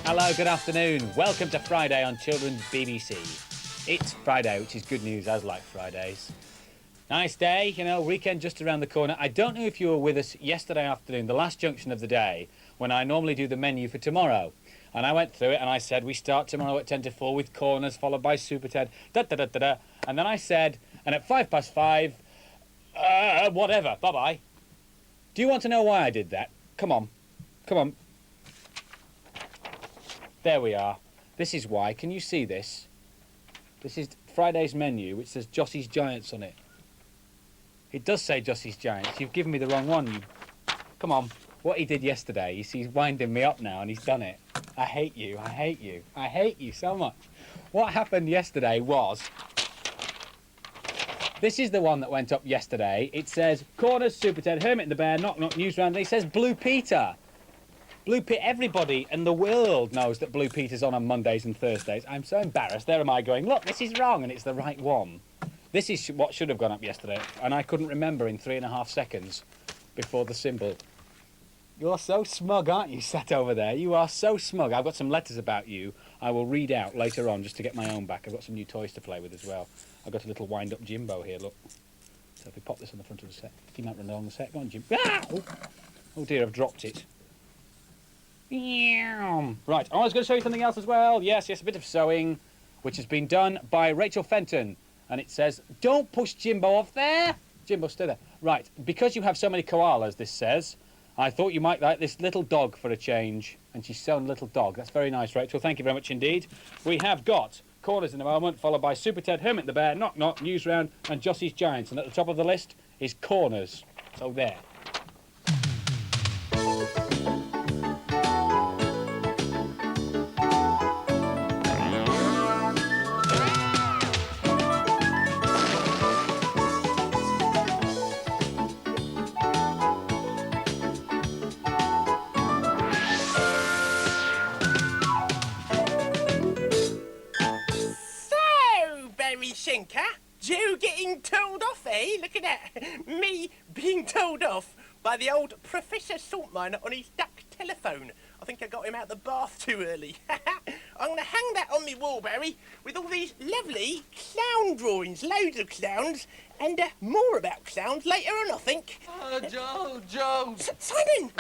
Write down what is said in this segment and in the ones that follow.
Hello, good afternoon. Welcome to Friday on Children's BBC. It's Friday, which is good news, as like Fridays. Nice day, you know, weekend just around the corner. I don't know if you were with us yesterday afternoon, the last junction of the day, when I normally do the menu for tomorrow. And I went through it and I said, we start tomorrow at 10 to 4 with corners, followed by Super Ted, da-da-da-da-da. And then I said, and at 5:05, whatever, bye-bye. Do you want to know why I did that? Come on. Come on. There we are. This is why. Can you see this? This is Friday's menu, which says Jossie's Giants on it. It does say Jossie's Giants. You've given me the wrong one. Come on. What he did yesterday, you see, he's winding me up now and he's done it. I hate you. I hate you. I hate you so much. What happened yesterday was... This is the one that went up yesterday. It says, Corners, Super Ted, Hermit and the Bear, Knock Knock, News Round. It says Blue Peter. Blue Peter, everybody in the world knows that Blue Peter's on Mondays and Thursdays. I'm so embarrassed. There am I going, look, this is wrong, and it's the right one. This is what should have gone up yesterday, and I couldn't remember in 3.5 seconds before the symbol. You're so smug, aren't you, sat over there? You are so smug. I've got some letters about you I will read out later on just to get my own back. I've got some new toys to play with as well. I've got a little wind-up Jimbo here, look. So if we pop this on the front of the set, he might run along the set. Go on, Jim. Ah! Oh dear, I've dropped it. Right, I was going to show you something else as well. Yes, a bit of sewing, which has been done by Rachel Fenton. And it says, don't push Jimbo off there. Jimbo, stay there. Right, because you have so many koalas, this says, I thought you might like this little dog for a change. And she's sewn a little dog. That's very nice, Rachel. Thank you very much indeed. We have got Corners in a moment, followed by Super Ted, Hermit the Bear, Knock Knock, News Round, and Jossie's Giants. And at the top of the list is Corners. So there. Shinker, Joe getting told off, eh? Look at that. Me being told off by the old Professor Saltminer on his duck telephone. I think I got him out the bath too early. I'm going to hang that on me wall, Barry, with all these lovely clown drawings. Loads of clowns, and more about clowns later on, I think. Oh, Joe! Simon!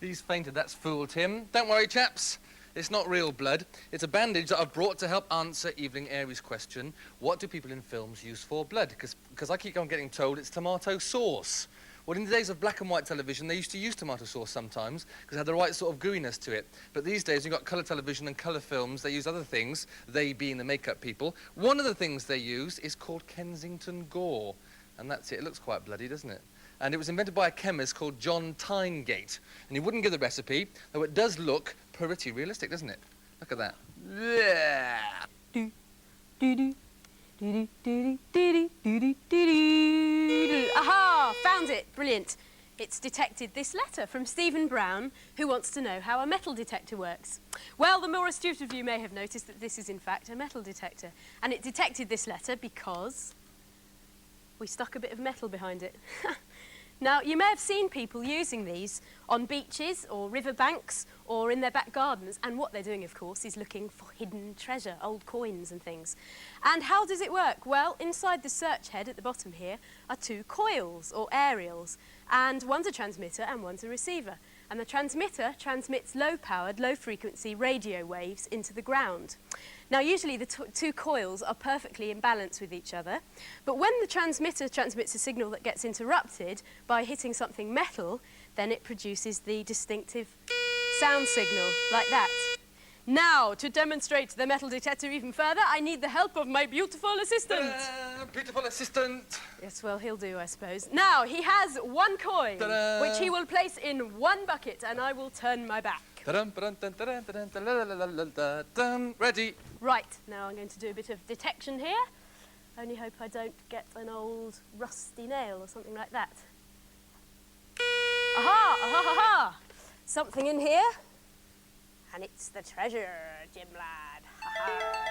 He's fainted, that's fooled him. Don't worry, chaps. It's not real blood. It's a bandage that I've brought to help answer Evelyn Airy's question, what do people in films use for blood? Because I keep on getting told it's tomato sauce. Well, in the days of black and white television, they used to use tomato sauce sometimes because it had the right sort of gooiness to it. But these days, you've got colour television and colour films. They use other things, they being the makeup people. One of the things they use is called Kensington gore. And that's it. It looks quite bloody, doesn't it? And it was invented by a chemist called John Tyngate. And he wouldn't give the recipe, though it does look pretty realistic, doesn't it? Look at that. Aha! Found it. Brilliant. It's detected this letter from Stephen Brown, who wants to know how a metal detector works. Well, the more astute of you may have noticed that this is, in fact, a metal detector. And it detected this letter because we stuck a bit of metal behind it. Now, you may have seen people using these on beaches or riverbanks or in their back gardens, and what they're doing, of course, is looking for hidden treasure, old coins and things. And how does it work? Well, inside the search head at the bottom here are 2 coils, or aerials, and one's a transmitter and one's a receiver. And the transmitter transmits low-powered, low-frequency radio waves into the ground. Now, usually the 2 coils are perfectly in balance with each other, but when the transmitter transmits a signal that gets interrupted by hitting something metal, then it produces the distinctive sound signal, like that. Now, to demonstrate the metal detector even further, I need the help of my beautiful assistant. Beautiful assistant. Yes, well, he'll do, I suppose. Now, he has 1 coin, which he will place in 1 bucket, and I will turn my back. Ready. Right, now I'm going to do a bit of detection here. Only hope I don't get an old rusty nail or something like that. Aha! Aha! Aha! Something in here. And it's the treasure, Jim lad. Ha-ha.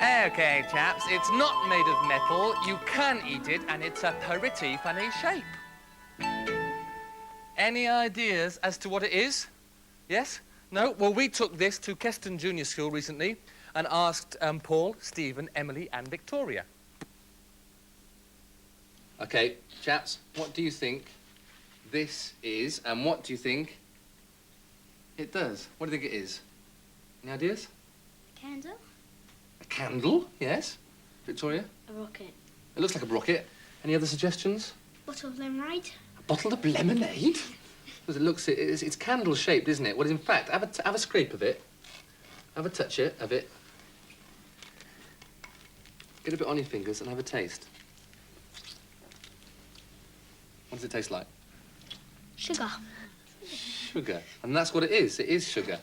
Okay, chaps, it's not made of metal. You can eat it, and it's a pretty funny shape. Any ideas as to what it is? Yes? No? Well, we took this to Keston Junior School recently and asked Paul, Stephen, Emily, and Victoria. Okay, chaps, what do you think this is, and what do you think it does? What do you think it is? Any ideas? Candle? A candle, yes. Victoria? A rocket. It looks like a rocket. Any other suggestions? Bottle of lemonade? A bottle of lemonade? Because it looks, it's candle-shaped, isn't it? Well, in fact, have a scrape of it. Have a touch of it. Get a bit on your fingers and have a taste. What does it taste like? Sugar. Sugar. And that's what it is. It is sugar.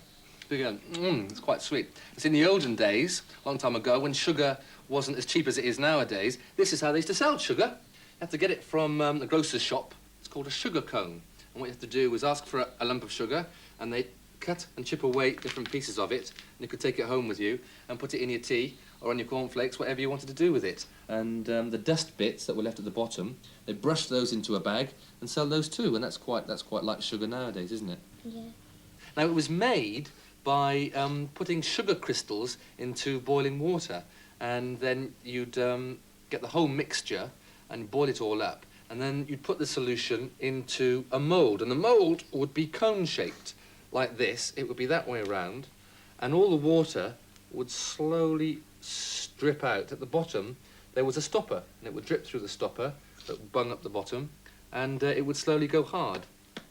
It's quite sweet. It's in the olden days, a long time ago, when sugar wasn't as cheap as it is nowadays. This is how they used to sell sugar. You have to get it from the grocer's shop. It's called a sugar cone. And what you have to do is ask for a lump of sugar, and they cut and chip away different pieces of it, and you could take it home with you and put it in your tea or on your cornflakes, whatever you wanted to do with it. And the dust bits that were left at the bottom, they brush those into a bag and sell those too, and that's quite like sugar nowadays, isn't it? Yeah. Now, it was made by putting sugar crystals into boiling water, and then you'd get the whole mixture and boil it all up, and then you'd put the solution into a mould, and the mould would be cone-shaped like this. It would be that way around, and all the water would slowly strip out. At the bottom, there was a stopper, and it would drip through the stopper that bung up the bottom, and it would slowly go hard.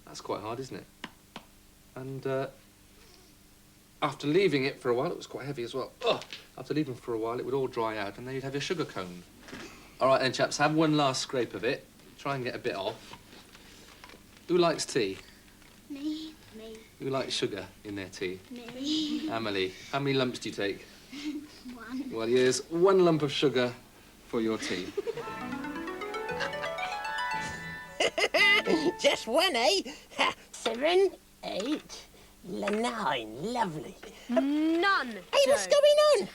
That's quite hard, isn't it? And after leaving it for a while, it was quite heavy as well. After leaving it for a while, it would all dry out, and then you'd have your sugar cone. All right, then, chaps, have one last scrape of it. Try and get a bit off. Who likes tea? Me. Me. Who likes sugar in their tea? Me. Emily, how many lumps do you take? One. Well, here's 1 lump of sugar for your tea. Just one, eh? 7, 8, 9. Lovely. None. Hey, what's Joe. going on?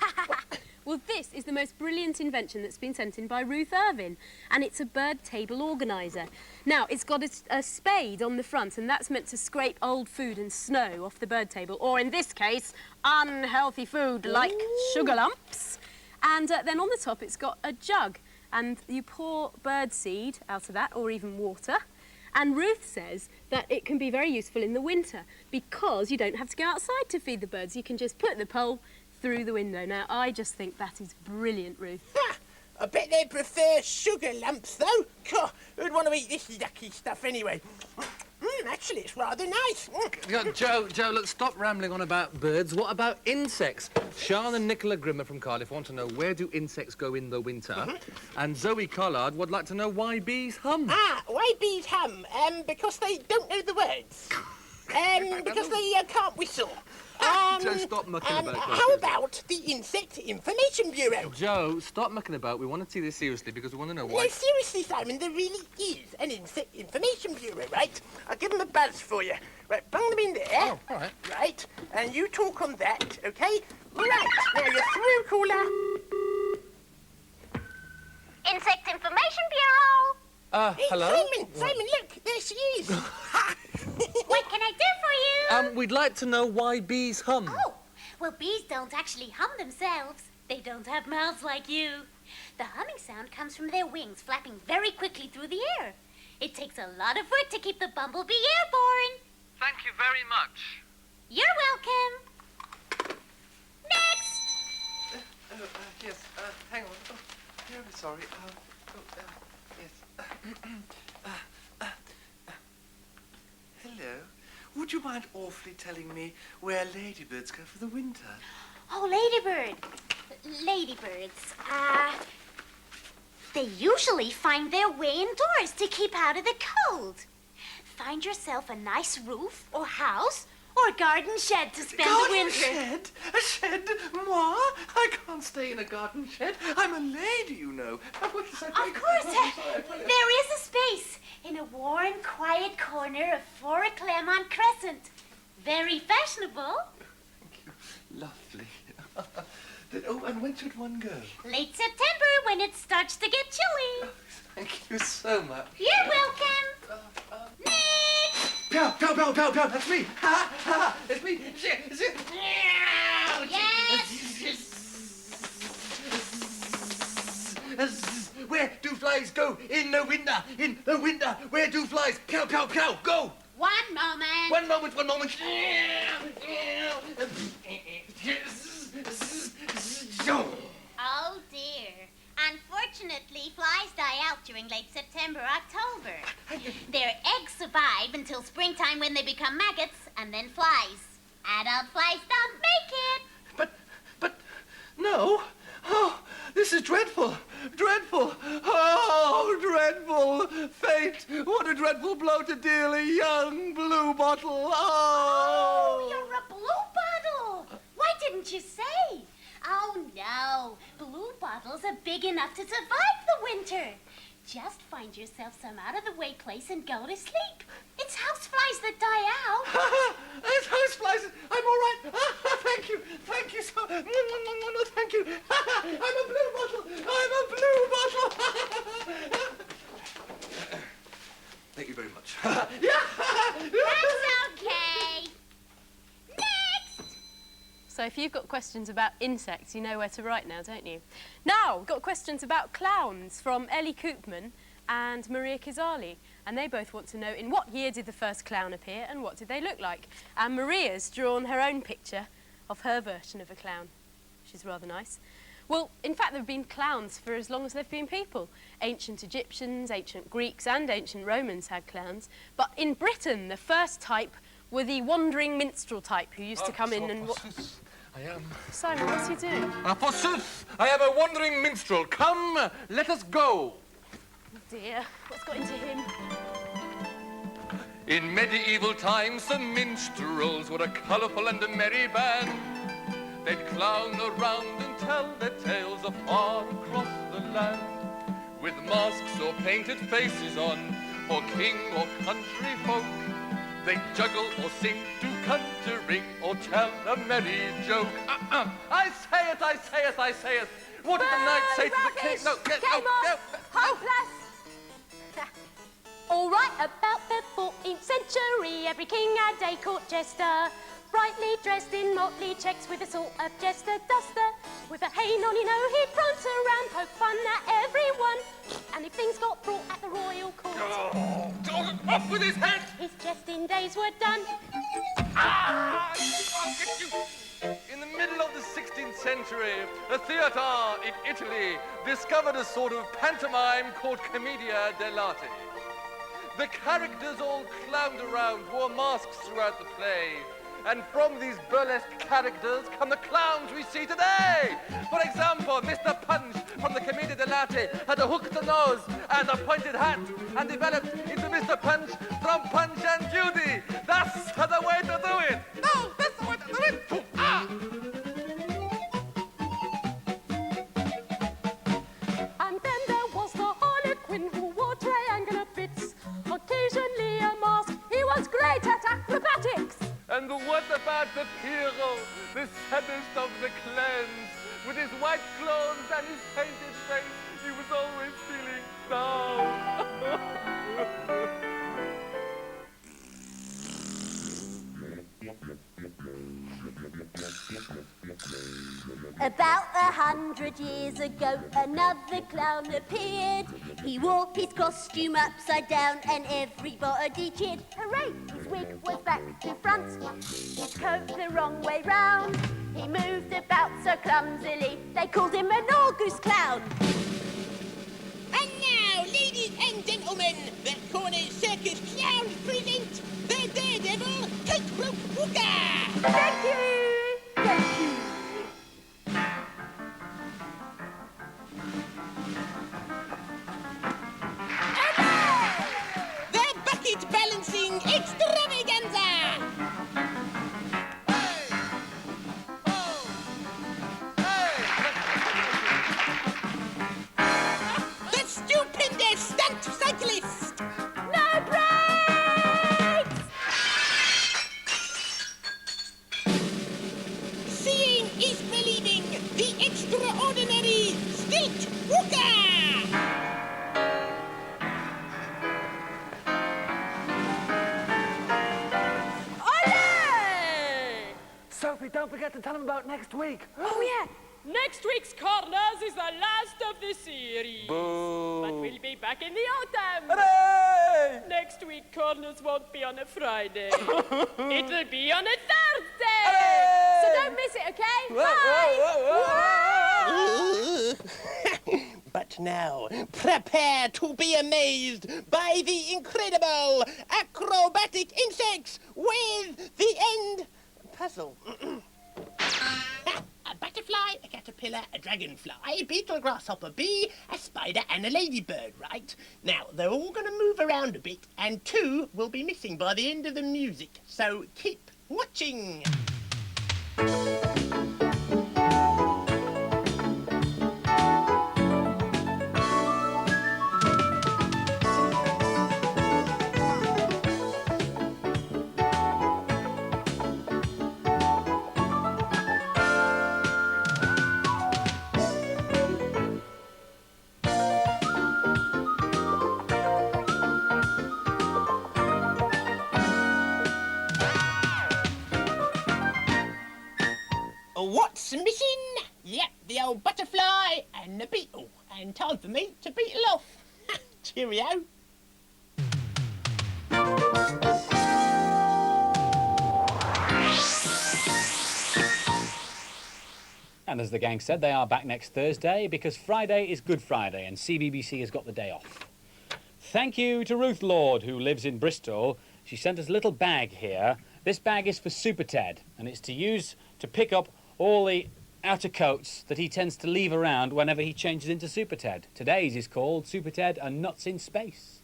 Well, this is the most brilliant invention that's been sent in by Ruth Irvin, and it's a bird table organiser. Now, it's got a spade on the front, and that's meant to scrape old food and snow off the bird table, or in this case, unhealthy food like sugar lumps. And then on the top, it's got a jug, and you pour bird seed out of that, or even water. And Ruth says that it can be very useful in the winter because you don't have to go outside to feed the birds. You can just put the pole through the window. Now, I just think that is brilliant, Ruth. Ha! I bet they prefer sugar lumps, though. God, who'd want to eat this yucky stuff anyway? Actually, it's rather nice. Joe, look, stop rambling on about birds. What about insects? Sean and Nicola Grimmer from Cardiff want to know, where do insects go in the winter? And Zoe Collard would like to know why bees hum. Why bees hum? Because they don't know the words. Because they can't whistle. Joe, stop mucking about. How about the Insect Information Bureau? Joe, stop mucking about. We want to see this seriously because we want to know why. No, seriously, Simon, there really is an Insect Information Bureau, right? I'll give them a buzz for you. Right, bung them in there. Oh, all right. Right, and you talk on that, okay? Right, now you're through, caller. Insect Information Bureau. Hey, hello? Simon, look, there she is. What can I do for you? We'd like to know why bees hum. Oh, well, bees don't actually hum themselves. They don't have mouths like you. The humming sound comes from their wings flapping very quickly through the air. It takes a lot of work to keep the bumblebee airborne. Thank you very much. You're welcome. Next! Yes, hang on. Oh, very sorry. Yes. Hello. Would you mind awfully telling me where ladybirds go for the winter? Oh, ladybirds. They usually find their way indoors to keep out of the cold. Find yourself a nice roof or house or garden shed to spend the winter. Shed? A shed? Moi? I can't stay in a garden shed. I'm a lady, you know. Of course, there is a space in a warm, quiet corner of 4 Claremont Crescent. Very fashionable. Thank you. Lovely. And when should one go? Late September, when it starts to get chilly. Thank you so much. You're welcome. Next! Pow, pow, pow, pow, pow, that's me. Ha, ha, it's me. Yes! Where do flies go? In the winter, in the winter. Where do flies? Pow, pow, pow, go! One moment. One moment, one moment. Oh dear. Unfortunately, flies die out during late September, October. Their eggs survive until springtime when they become maggots, and then flies. Adult flies don't make it. But, no. Oh, this is dreadful. Dreadful. Oh, dreadful. Fate. What a dreadful blow to deal a young blue bottle. Oh. You're a blue bottle. Why didn't you say? Oh, no. Blue bottles are big enough to survive the winter. Just find yourself some out-of-the-way place and go to sleep. It's houseflies that die out. It's houseflies. I'm all right. Thank you. Thank you so much. Thank you. I'm a blue bottle. I'm a blue bottle. Thank you very much. That's okay. Next! So if you've got questions about insects, you know where to write now, don't you? Now, we've got questions about clowns from Ellie Koopman and Maria Kizali. And they both want to know, in what year did the first clown appear and what did they look like? And Maria's drawn her own picture of her version of a clown, which is rather nice. Well, in fact, there have been clowns for as long as there have been people. Ancient Egyptians, ancient Greeks and ancient Romans had clowns. But in Britain, the first type were the wandering minstrel type who used to come in and... I am. Simon, what's he doing? Forsooth, I am a wandering minstrel. Come, let us go. Oh dear, what's got into him? In medieval times, the minstrels were a colourful and a merry band. They'd clown around and tell their tales afar across the land. With masks or painted faces on, for king or country folk, they juggle or sing, do conjuring, or tell a merry joke. I say it, I say it, I say it. What did the knight say to the king? No, no. Hopeless! All right, about the 14th century, every king had a court jester, brightly dressed in motley checks with a sort of jester-duster. With a cane on, you know, he'd prance around, poke fun at everyone. And if things got brought at the royal court, Off with his head! his jesting days were done. I'll get you! In the middle of the 16th century, a theatre in Italy discovered a sort of pantomime called Commedia dell'arte. The characters all clowned around, wore masks throughout the play. And from these burlesque characters come the clowns we see today. For example, Mr. Punch from the Commedia dell'arte had a hooked nose and a pointed hat and developed into Mr. Punch from Punch and Judy. That's the way to do it. No, that's the way to do it. Ah! And then there was the Harlequin who wore triangular bits, occasionally a mask. He was great at acrobatics. And what about the hero, the saddest of the clans? With his white clothes and his painted face, he was always feeling down. About 100 years ago, another clown appeared. He wore his costume upside down and everybody cheered. Hooray! His wig was back to front, his coat the wrong way round. He moved about so clumsily, they called him an August clown. And now, ladies and gentlemen, the Corner Circus Clowns present the Daredevil Coat Wooka! Thank you! Thank you! The Bucket Balancing Extravaganza! The Stupendous Stunt Cyclist! No brakes! Seeing is believing. The Sophie, don't forget to tell them about next week. Oh, yeah. Next week's Corners is the last of the series. Boo. But we'll be back in the autumn. Hooray! Next week, Corners won't be on a Friday. It'll be on a Thursday. Hooray! So don't miss it, okay? Whoa, Bye! But now, prepare to be amazed by the incredible acrobatic insects with the end puzzle. A butterfly, a caterpillar, a dragonfly, a beetle, grasshopper, bee, a spider and a ladybird, right? Now, they're all going to move around a bit and 2 will be missing by the end of the music, so keep watching. What's missing? Yep, the old butterfly and the beetle. And time for me to beetle off. Cheerio. And as the gang said, they are back next Thursday because Friday is Good Friday and CBBC has got the day off. Thank you to Ruth Lord, who lives in Bristol. She sent us a little bag here. This bag is for Super Ted, and it's to use to pick up all the outer coats that he tends to leave around whenever he changes into Super Ted. Today's is called Super Ted and Nuts in Space.